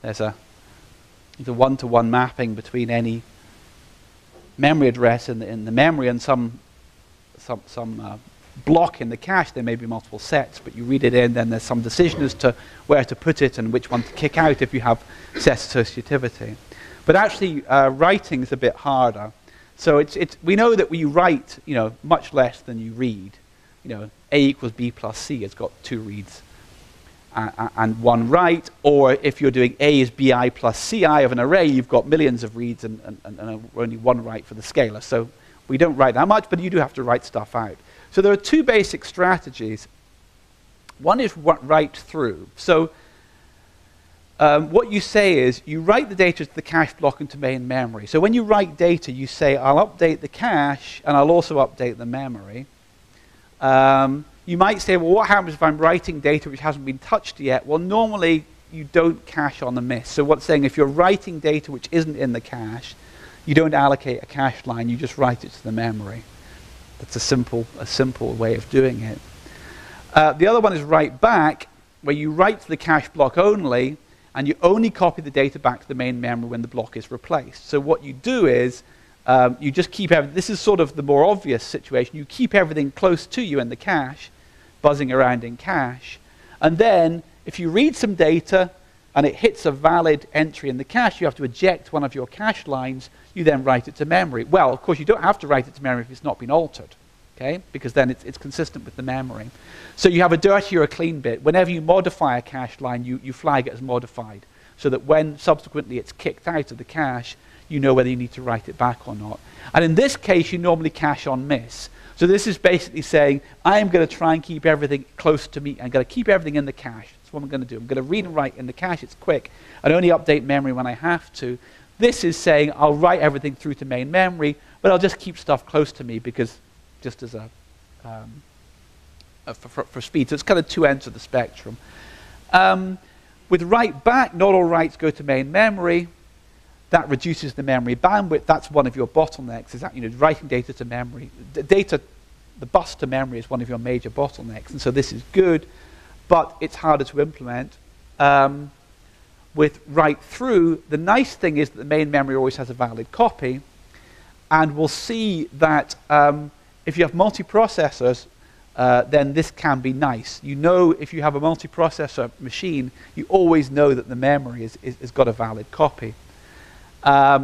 there's a one-to-one mapping between any memory address in the memory and some block in the cache. There may be multiple sets, but you read it in, then there's some decision as to where to put it and which one to kick out if you have set associativity. But actually, writing is a bit harder. So we know that we write, much less than you read. A equals B plus C, it's got 2 reads and 1 write. Or if you're doing A is BI plus CI of an array, you've got millions of reads and only 1 write for the scalar. So we don't write that much, but you do have to write stuff out. So there are 2 basic strategies. One is write through. So what you say is you write the data to the cache block into main memory. So when you write data, you say, I'll update the cache, and I'll also update the memory. You might say, well, what happens if I'm writing data which hasn't been touched yet? Well, normally, you don't cache on the miss. So what's saying, if you're writing data which isn't in the cache, you don't allocate a cache line, you just write it to the memory. That's a simple way of doing it. The other one is write back, where you write to the cache block only, and you only copy the data back to the main memory when the block is replaced. So what you do is, you just keep everything. This is sort of the more obvious situation. You keep everything close to you in the cache, buzzing around in cache, and then if you read some data and it hits a valid entry in the cache, you have to eject one of your cache lines, you then write it to memory. Well, of course, you don't have to write it to memory if it's not been altered, okay? Because then it's consistent with the memory. So you have a dirty or a clean bit. Whenever you modify a cache line, you flag it as modified, so that when subsequently it's kicked out of the cache, you know whether you need to write it back or not. And in this case, you normally cache on miss. So this is basically saying, I'm going to try and keep everything close to me. I'm going to keep everything in the cache. That's what I'm going to do. I'm going to read and write in the cache. It's quick. I only update memory when I have to. This is saying, I'll write everything through to main memory, but I'll just keep stuff close to me because just as for speed. So it's kind of 2 ends of the spectrum. With write back, not all writes go to main memory. That reduces the memory bandwidth. That's one of your bottlenecks, is that, writing data to memory. The bus to memory is one of your major bottlenecks, and so this is good, but it's harder to implement. With write through, the nice thing is that the main memory always has a valid copy, and we'll see that if you have multiprocessors, then this can be nice. If you have a multiprocessor machine, you always know that the memory has got a valid copy.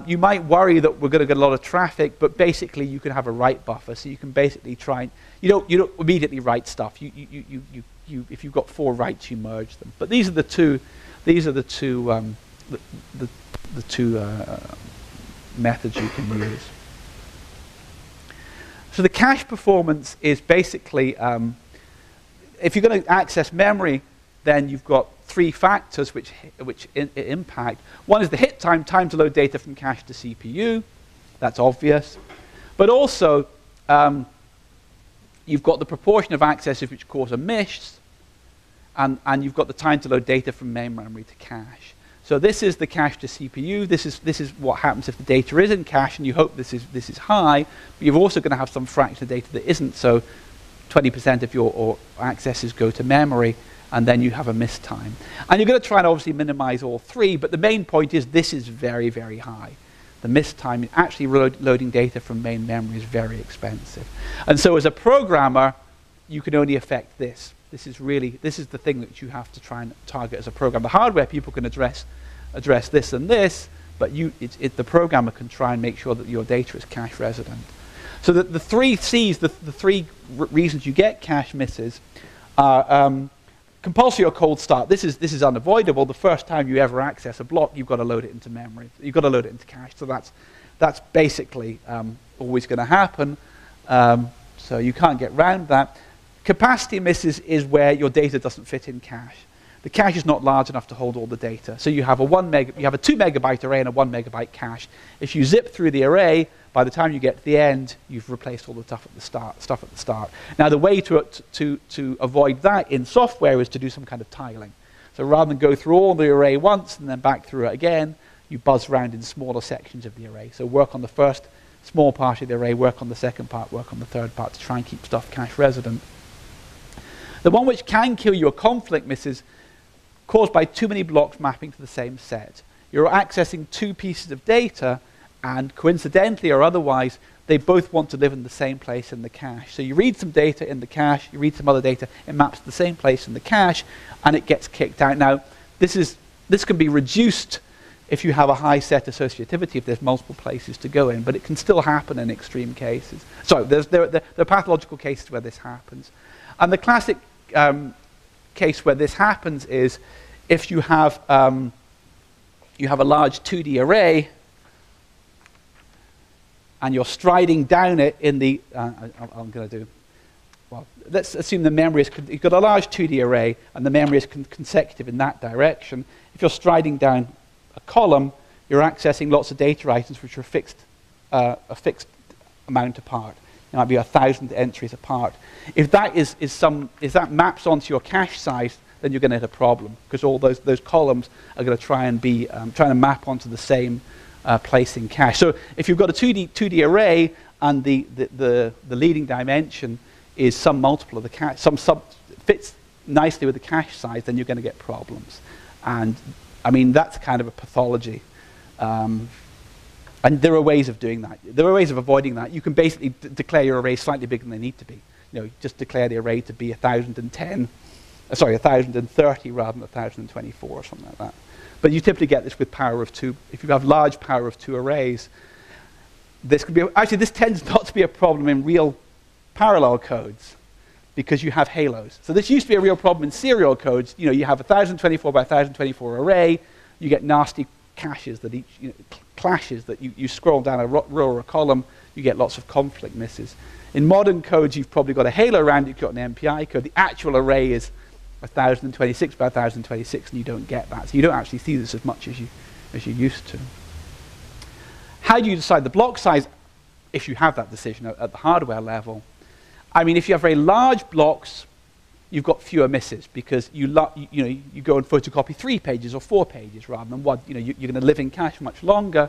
You might worry that we're going to get a lot of traffic, but basically you can have a write buffer, so you can basically try and you don't immediately write stuff. If you've got 4 writes, you merge them. But these are the two methods you can use. So the cache performance is basically, if you're going to access memory, then you've got 3 factors which impact. One is the hit time to load data from cache to CPU. That's obvious. But also, you've got the proportion of accesses which cause a miss, and you've got the time to load data from main memory to cache. So this is the cache to CPU. This is what happens if the data is in cache, and you hope this is high. But you're also going to have some fraction of data that isn't. So 20% of your accesses go to memory, and then you have a miss time. And you're going to try and obviously minimize all 3, but the main point is this is very, very high. The miss time, actually loading data from main memory, is very expensive. And so as a programmer, you can only affect this. This is the thing that you have to try and target as a programmer. The hardware people can address this and this, but the programmer can try and make sure that your data is cache resident. So that the 3 C's, the 3 reasons you get cache misses are compulsory or cold start. This is unavoidable. The first time you ever access a block, you've got to load it into memory. You've got to load it into cache. So that's basically always going to happen. So you can't get around that. Capacity misses is where your data doesn't fit in cache. The cache is not large enough to hold all the data. So you have a 2 megabyte array and a 1 megabyte cache. If you zip through the array, by the time you get to the end, you've replaced all the stuff at the start. Now the way to avoid that in software is to do some kind of tiling. So rather than go through all the array once and then back through it again, you buzz around in smaller sections of the array. So work on the first small part of the array, work on the second part, work on the third part to try and keep stuff cache resident. The one which can kill your conflict misses caused by too many blocks mapping to the same set. You're accessing two pieces of data, and coincidentally or otherwise, they both want to live in the same place in the cache. So you read some data in the cache, you read some other data, it maps to the same place in the cache, and it gets kicked out. Now, this can be reduced if you have a high set associativity, if there's multiple places to go in, but it can still happen in extreme cases. So there are pathological cases where this happens. And the classic case where this happens is if you have a large 2D array, and you're striding down it in the, I'm going to do, well, let's assume the memory is, you've got a large 2D array, and the memory is consecutive in that direction. If you're striding down a column, you're accessing lots of data items which are a fixed amount apart. It might be 1,000 entries apart. If that maps onto your cache size, then you're going to hit a problem, because all those columns are going to try and be trying to map onto the same place in cache. So if you've got a 2D array and the leading dimension is some multiple of the cache, fits nicely with the cache size, then you're going to get problems. And I mean, that's kind of a pathology. And there are ways of doing that. There are ways of avoiding that. You can basically declare your array slightly bigger than they need to be. You know, just declare the array to be 1,030 rather than 1,024 or something like that. But you typically get this with power of 2. If you have large power of 2 arrays, this could be, actually this tends not to be a problem in real parallel codes because you have halos. So this used to be a real problem in serial codes. You know, you have 1,024 by 1,024 array, you get nasty caches that clashes that you scroll down a row or a column, you get lots of conflict misses. In modern codes, you've probably got a halo around it, you've got an MPI code. The actual array is 1,026 by 1,026, and you don't get that. So you don't actually see this as much as you used to. How do you decide the block size if you have that decision at the hardware level? I mean, if you have very large blocks, you've got fewer misses because you go and photocopy 3 pages or 4 pages rather than 1. You know, you're going to live in cache much longer.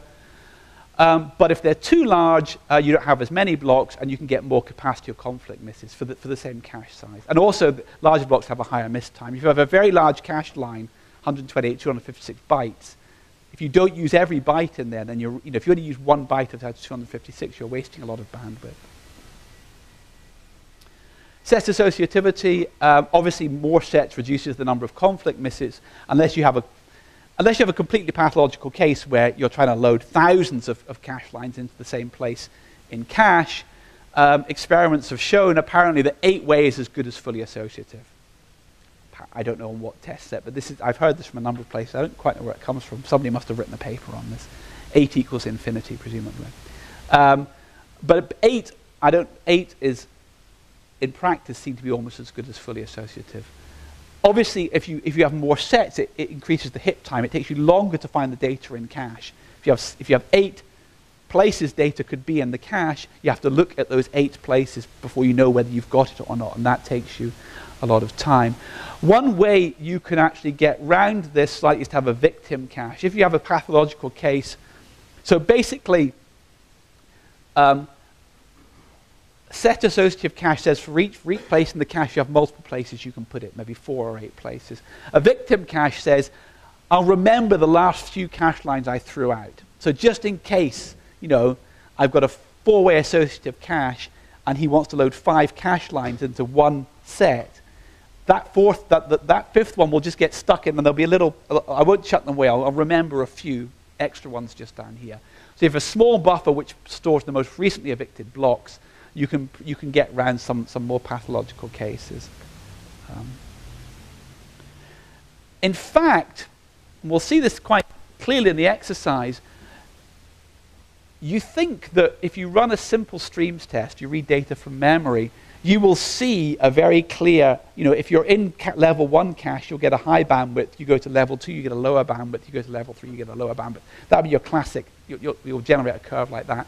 But if they're too large, you don't have as many blocks, and you can get more capacity or conflict misses for the same cache size. And also, larger blocks have a higher miss time. If you have a very large cache line, 128, 256 bytes, if you don't use every byte in there, then if you only use 1 byte of that 256, you're wasting a lot of bandwidth. Set associativity, obviously more sets reduces the number of conflict misses, unless you have a completely pathological case where you're trying to load thousands of cache lines into the same place in cache. Experiments have shown apparently that 8-way is as good as fully associative. I don't know on what test set, but I've heard this from a number of places. I don't quite know where it comes from. Somebody must have written a paper on this. 8 equals infinity, presumably. But 8 is, in practice, seem to be almost as good as fully associative. Obviously, if you have more sets, it increases the hip time. It takes you longer to find the data in cache. If you have 8 places data could be in the cache, you have to look at those 8 places before you know whether you've got it or not, and that takes you a lot of time. One way you can actually get round this slightly is to have a victim cache. If you have a pathological case, so basically, set associative cache says for each place in the cache you have multiple places you can put it, maybe 4 or 8 places. A victim cache says, I'll remember the last few cache lines I threw out. So just in case, I've got a 4-way associative cache and he wants to load 5 cache lines into one set, that 5th one will just get stuck in, and there'll be I won't shut them away, I'll remember a few extra ones just down here. So you have a small buffer which stores the most recently evicted blocks. You can get around some more pathological cases. In fact, and we'll see this quite clearly in the exercise, you think that if you run a simple streams test, you read data from memory, you will see a very clear, if you're in level 1 cache, you'll get a high bandwidth. You go to level 2, you get a lower bandwidth. You go to level 3, you get a lower bandwidth. That'll be your classic. You'll generate a curve like that.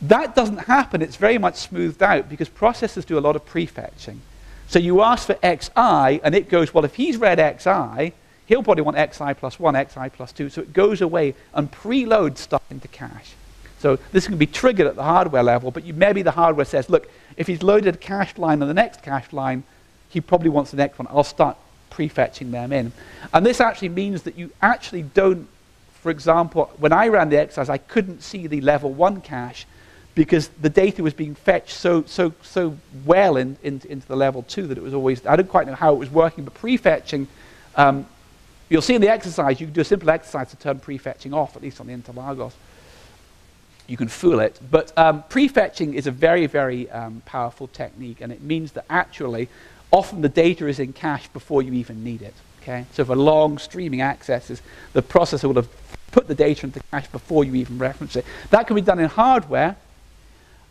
That doesn't happen. It's very much smoothed out because processors do a lot of prefetching. So you ask for xi, and it goes, well, if he's read xi, he'll probably want xi plus 1, xi plus 2. So it goes away and preloads stuff into cache. So this can be triggered at the hardware level, but maybe the hardware says, look, if he's loaded a cache line on the next cache line, he probably wants the next one. I'll start prefetching them in. And this actually means that you actually don't, for example, when I ran the exercise, I couldn't see the level 1 cache because the data was being fetched so well into the level 2 that it was always, I don't quite know how it was working, but prefetching, you'll see in the exercise, you can do a simple exercise to turn prefetching off, at least on the Interlagos. You can fool it. But prefetching is a very, very powerful technique, and it means that actually, often the data is in cache before you even need it. Okay? So for long streaming accesses, the processor will have put the data into cache before you even reference it. That can be done in hardware.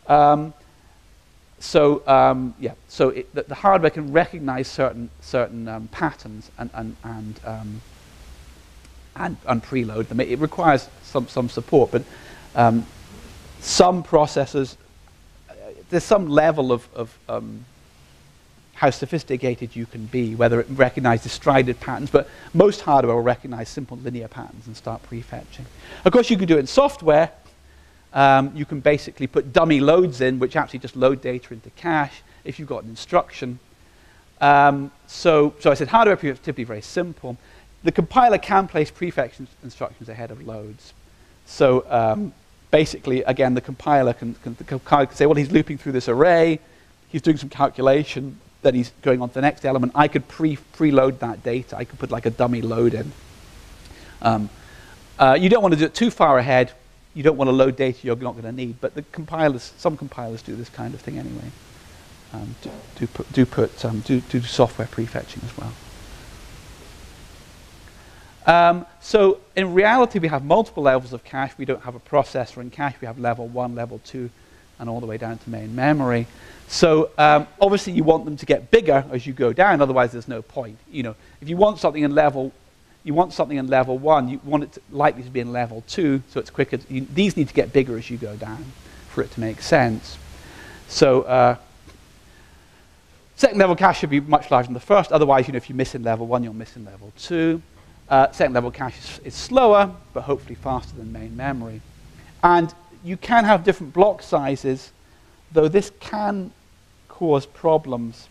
The hardware can recognize certain patterns and preload them. It requires some support, but some processors, there's some level of how sophisticated you can be, whether it recognizes strided patterns, but most hardware will recognize simple linear patterns and start prefetching. Of course, you can do it in software. You can basically put dummy loads in, which actually just load data into cache if you've got an instruction. So I said hardware prefetch is typically very simple. The compiler can place prefetch instructions ahead of loads. So basically, again, the compiler can say, well, he's looping through this array, he's doing some calculation, then he's going on to the next element. I could preload that data. I could put like a dummy load in. You don't want to do it too far ahead. You don't want to load data you're not going to need, but the compilers, some compilers do this kind of thing anyway. Do software prefetching as well. So in reality, we have multiple levels of cache. We don't have a processor in cache. We have level 1, level 2, and all the way down to main memory. So obviously, you want them to get bigger as you go down. Otherwise, there's no point. You know, if you want something in level 1, you want it likely to be in level 2, so it's quicker. These need to get bigger as you go down for it to make sense. So second level cache should be much larger than the first. Otherwise, you know, if you miss in level 1, you'll miss in level 2. Second level cache is slower, but hopefully faster than main memory. And you can have different block sizes, though this can cause problems.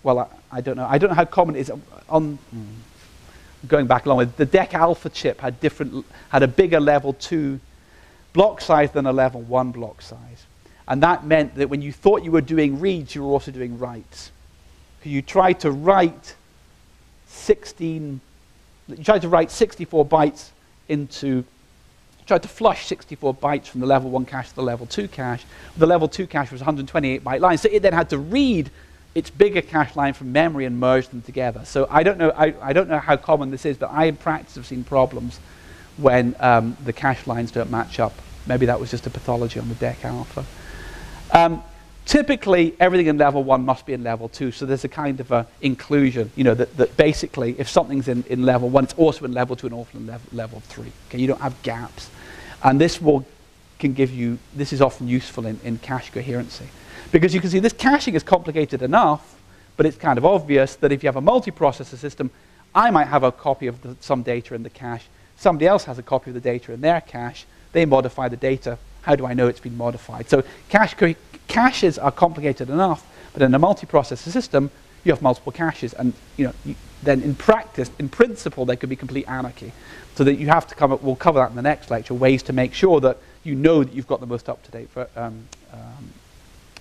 Well, I don't know. I don't know how common it is on. Going back along with the DEC Alpha chip had a bigger level 2 block size than a level 1 block size, and that meant that when you thought you were doing reads, you were also doing writes. You tried to write 64 bytes into. Tried to flush 64 bytes from the level 1 cache to the level 2 cache. The level 2 cache was 128 byte line, so it then had to read its bigger cache line from memory and merge them together. So I don't know. I don't know how common this is, but I in practice have seen problems when the cache lines don't match up. Maybe that was just a pathology on the DEC Alpha. Typically, everything in level 1 must be in level 2. So there's a kind of a inclusion. You know that basically, if something's in level 1, it's also in level 2 and also in level 3. Okay, you don't have gaps, and this can give you. This is often useful in cache coherency. Because you can see this caching is complicated enough, but it's kind of obvious that if you have a multiprocessor system, I might have a copy of some data in the cache. Somebody else has a copy of the data in their cache. They modify the data. How do I know it's been modified? So caches are complicated enough, but in a multiprocessor system, you have multiple caches, and then in practice, in principle, there could be complete anarchy. So that you have to come up. We'll cover that in the next lecture. Ways to make sure that you know that you've got the most up-to-date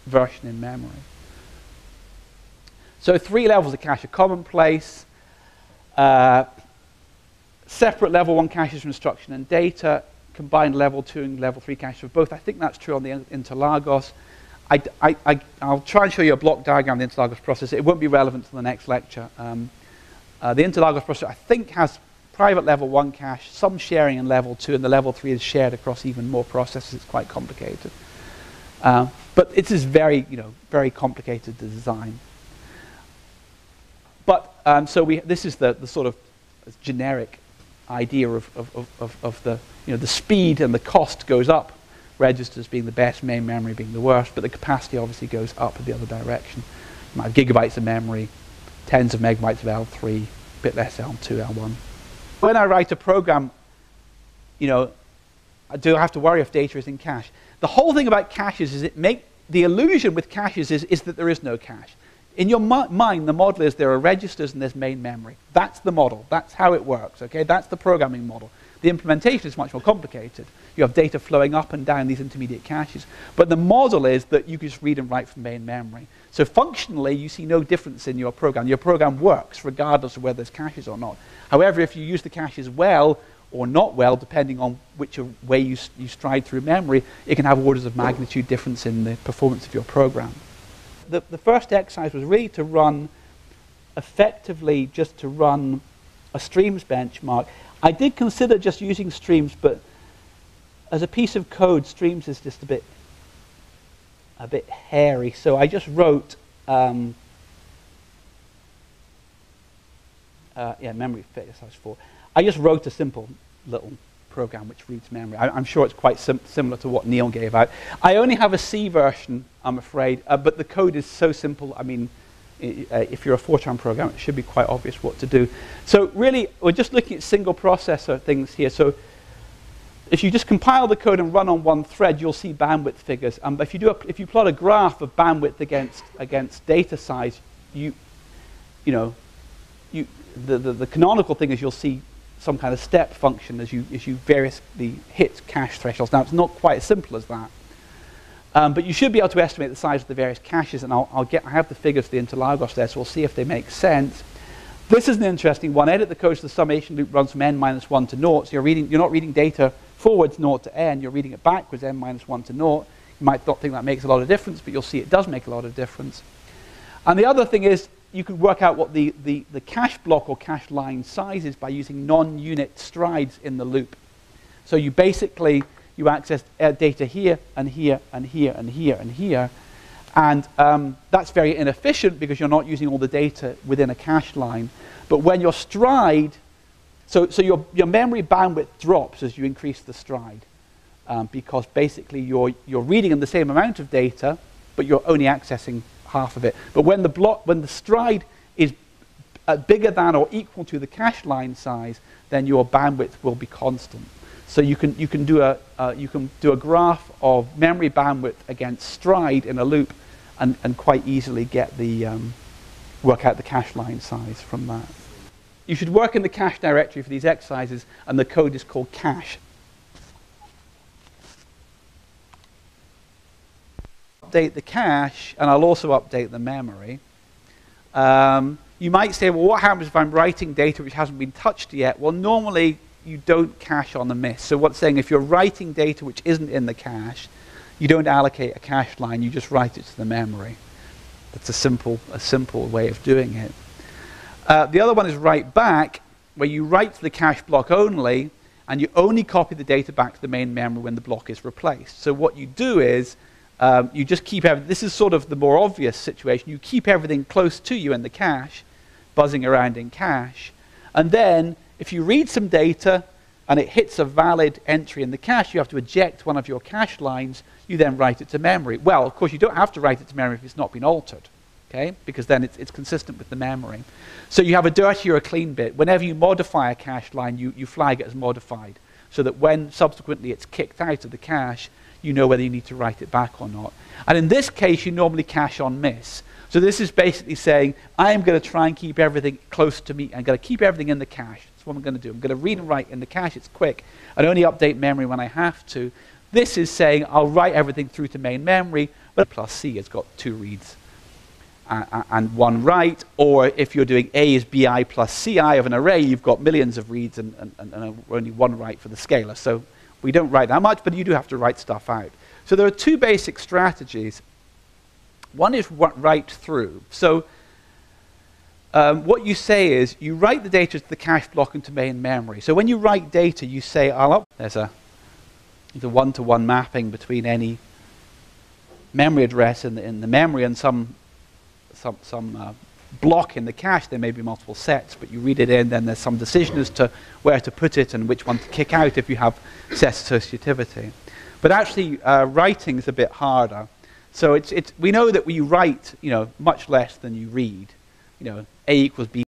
version in memory. So 3 levels of cache are commonplace. Separate level 1 caches for instruction and data, combined level 2 and level 3 caches for both. I think that's true on the Interlagos. I'll try and show you a block diagram of the Interlagos processor. It won't be relevant to the next lecture. The Interlagos processor, I think, has private level 1 cache, some sharing in level 2, and the level 3 is shared across even more processors. It's quite complicated. But it is very complicated to design. But this is the sort of generic idea of the speed and the cost goes up, registers being the best, main memory being the worst, but the capacity obviously goes up in the other direction. You might have gigabytes of memory, tens of megabytes of L3, a bit less L2, L1. When I write a program, I do have to worry if data is in cache. The whole thing about caches is the illusion with caches is that there is no cache. In your mind, the model is there are registers and there's main memory. That's the model. That's how it works, okay? That's the programming model. The implementation is much more complicated. You have data flowing up and down these intermediate caches. But the model is that you can just read and write from main memory. So functionally, you see no difference in your program. Your program works regardless of whether there's caches or not. However, if you use the caches well or not well, depending on which way you stride through memory, it can have orders of magnitude difference in the performance of your program. The first exercise was really to run, effectively just to run a streams benchmark. I did consider just using streams, but as a piece of code, streams is just a bit hairy. So I just wrote, memory exercise 4. I just wrote a simple little program which reads memory. I'm sure it's quite similar to what Neil gave out. I only have a C version, I'm afraid, but the code is so simple. I mean, if you're a Fortran programmer, it should be quite obvious what to do. So really, we're just looking at single processor things here. So if you just compile the code and run on one thread, you'll see bandwidth figures. But if you plot a graph of bandwidth against data size, the canonical thing is you'll see some kind of step function as you variously hit cache thresholds. Now, it's not quite as simple as that. But you should be able to estimate the size of the various caches, and I have the figures for the interlagos there, so we'll see if they make sense. This is an interesting one. Edit the code so the summation loop runs from n-1 to 0. So you're not reading data forwards 0 to n, you're reading it backwards n-1 to 0. You might not think that makes a lot of difference, but you'll see it does make a lot of difference. And the other thing is, you can work out what the cache block or cache line size is by using non-unit strides in the loop. So you basically, you access data here, and here, and here, and here, and here. And that's very inefficient because you're not using all the data within a cache line. But when your stride, so your memory bandwidth drops as you increase the stride. Because basically you're reading in the same amount of data, but you're only accessing half of it. But when the stride is bigger than or equal to the cache line size, then your bandwidth will be constant. So you can do a graph of memory bandwidth against stride in a loop, and quite easily get the work out the cache line size from that. You should work in the cache directory for these exercises, and the code is called cache. Update the cache, and I'll also update the memory. You might say, well, what happens if I'm writing data which hasn't been touched yet? Well, normally you don't cache on the miss. So what's saying, if you're writing data which isn't in the cache, you don't allocate a cache line, you just write it to the memory. That's a simple way of doing it. The other one is write back, where you write to the cache block only, and you only copy the data back to the main memory when the block is replaced. So what you do is, you just keep everything. This is sort of the more obvious situation. You keep everything close to you in the cache, buzzing around in cache, and then if you read some data and it hits a valid entry in the cache, you have to eject one of your cache lines. You then write it to memory. Well, of course, you don't have to write it to memory if it's not been altered, okay? Because then it's consistent with the memory. So you have a dirty or a clean bit. Whenever you modify a cache line, you flag it as modified, so that when subsequently it's kicked out of the cache, you know whether you need to write it back or not. And in this case, you normally cache on miss. So this is basically saying, I'm going to try and keep everything close to me. I'm going to keep everything in the cache. That's what I'm going to do. I'm going to read and write in the cache. It's quick. I only update memory when I have to. This is saying, I'll write everything through to main memory, but plus C has got 2 reads and 1 write. Or if you're doing A is BI plus CI of an array, you've got millions of reads and only 1 write for the scalar. So we don't write that much, but you do have to write stuff out. So there are 2 basic strategies. One is write through. So what you say is, you write the data to the cache block into main memory. So when you write data, you say, there's a one-to-one mapping between any memory address in the memory and some block in the cache. There may be multiple sets, but you read it in, then there's some decision as to where to put it and which one to kick out if you have set associativity. But actually, writing is a bit harder. So we know that we write, much less than you read. A equals B